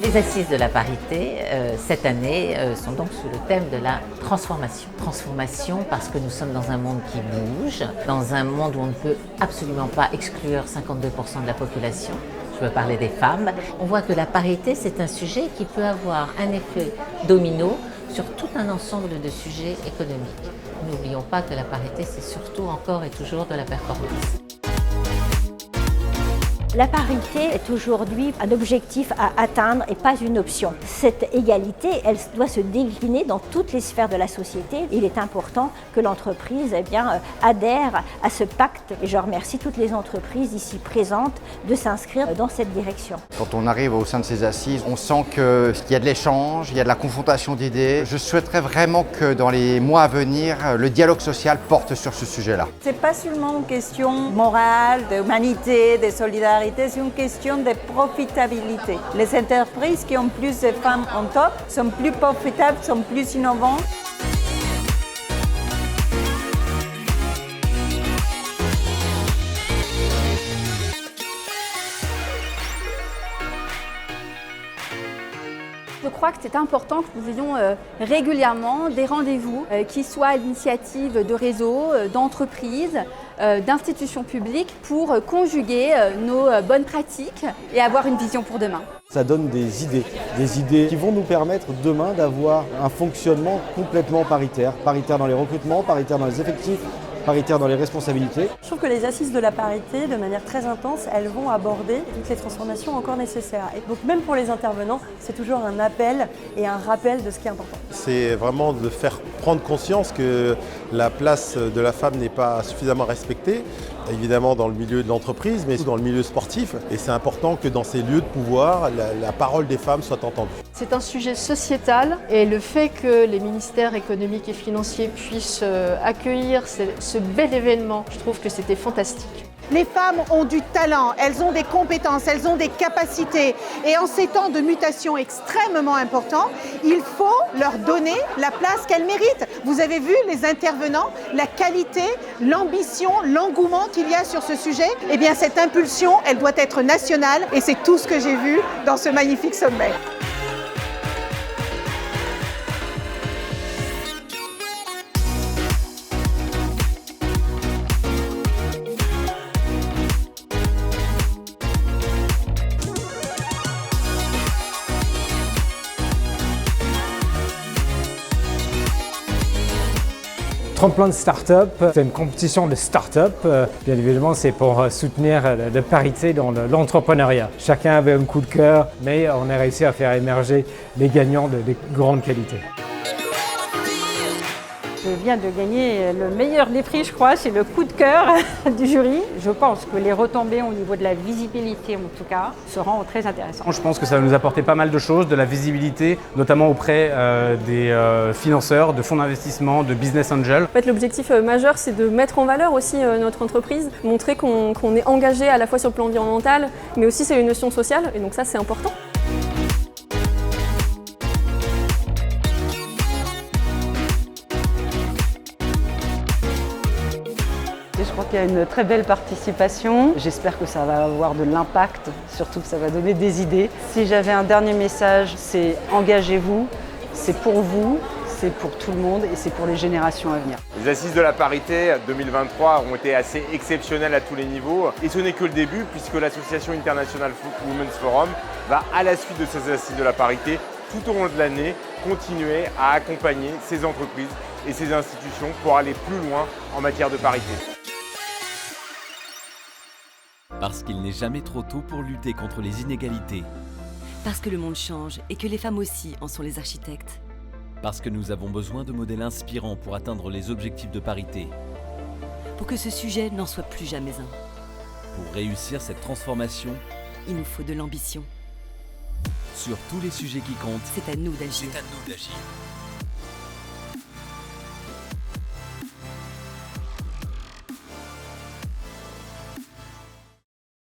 Les assises de la parité, cette année, sont donc sous le thème de la transformation. Transformation parce que nous sommes dans un monde qui bouge, dans un monde où on ne peut absolument pas exclure 52% de la population. Je veux parler des femmes. On voit que la parité, c'est un sujet qui peut avoir un effet domino sur tout un ensemble de sujets économiques. N'oublions pas que la parité, c'est surtout encore et toujours de la performance. La parité est aujourd'hui un objectif à atteindre et pas une option. Cette égalité, elle doit se décliner dans toutes les sphères de la société. Il est important que l'entreprise adhère à ce pacte. Et je remercie toutes les entreprises ici présentes de s'inscrire dans cette direction. Quand on arrive au sein de ces assises, on sent qu'il y a de l'échange, il y a de la confrontation d'idées. Je souhaiterais vraiment que dans les mois à venir, le dialogue social porte sur ce sujet-là. Ce n'est pas seulement une question morale, d'humanité, de solidarité. C'est une question de profitabilité. Les entreprises qui ont plus de femmes en top sont plus profitables, sont plus innovantes. Je crois que c'est important que nous ayons régulièrement des rendez-vous qui soient à l'initiative de réseaux, d'entreprises, d'institutions publiques pour conjuguer nos bonnes pratiques et avoir une vision pour demain. Ça donne des idées qui vont nous permettre demain d'avoir un fonctionnement complètement paritaire. Paritaire dans les recrutements, paritaire dans les effectifs, paritaire dans les responsabilités. Je trouve que les assises de la parité, de manière très intense, elles vont aborder toutes les transformations encore nécessaires. Et donc même pour les intervenants, c'est toujours un appel et un rappel de ce qui est important. C'est vraiment de faire prendre conscience que la place de la femme n'est pas suffisamment respectée, évidemment dans le milieu de l'entreprise, mais aussi dans le milieu sportif. Et c'est important que dans ces lieux de pouvoir, la parole des femmes soit entendue. C'est un sujet sociétal et le fait que les ministères économiques et financiers puissent accueillir ce bel événement, je trouve que c'était fantastique. Les femmes ont du talent, elles ont des compétences, elles ont des capacités. Et en ces temps de mutation extrêmement importants, il faut leur donner la place qu'elles méritent. Vous avez vu les intervenants, la qualité, l'ambition, l'engouement qu'il y a sur ce sujet. Eh bien, cette impulsion, elle doit être nationale et c'est tout ce que j'ai vu dans ce magnifique sommet. Tremplin de start-up, c'est une compétition de start-up. Bien évidemment, c'est pour soutenir la parité dans l'entrepreneuriat. Chacun avait un coup de cœur, mais on a réussi à faire émerger les gagnants de grandes qualités. Je viens de gagner le meilleur des prix, je crois, c'est le coup de cœur du jury. Je pense que les retombées au niveau de la visibilité, en tout cas, seront très intéressantes. Je pense que ça va nous apporter pas mal de choses, de la visibilité, notamment auprès des financeurs, de fonds d'investissement, de business angels. En fait, l'objectif majeur, c'est de mettre en valeur aussi notre entreprise, montrer qu'on est engagé à la fois sur le plan environnemental, mais aussi c'est une notion sociale, et donc ça, c'est important. Je crois qu'il y a une très belle participation. J'espère que ça va avoir de l'impact, surtout que ça va donner des idées. Si j'avais un dernier message, c'est engagez-vous, c'est pour vous, c'est pour tout le monde et c'est pour les générations à venir. Les assises de la parité 2023 ont été assez exceptionnelles à tous les niveaux et ce n'est que le début puisque l'association internationale Women's Forum va à la suite de ces assises de la parité tout au long de l'année continuer à accompagner ces entreprises et ces institutions pour aller plus loin en matière de parité. Parce qu'il n'est jamais trop tôt pour lutter contre les inégalités. Parce que le monde change et que les femmes aussi en sont les architectes. Parce que nous avons besoin de modèles inspirants pour atteindre les objectifs de parité. Pour que ce sujet n'en soit plus jamais un. Pour réussir cette transformation, il nous faut de l'ambition. Sur tous les sujets qui comptent, c'est à nous d'agir. C'est à nous d'agir.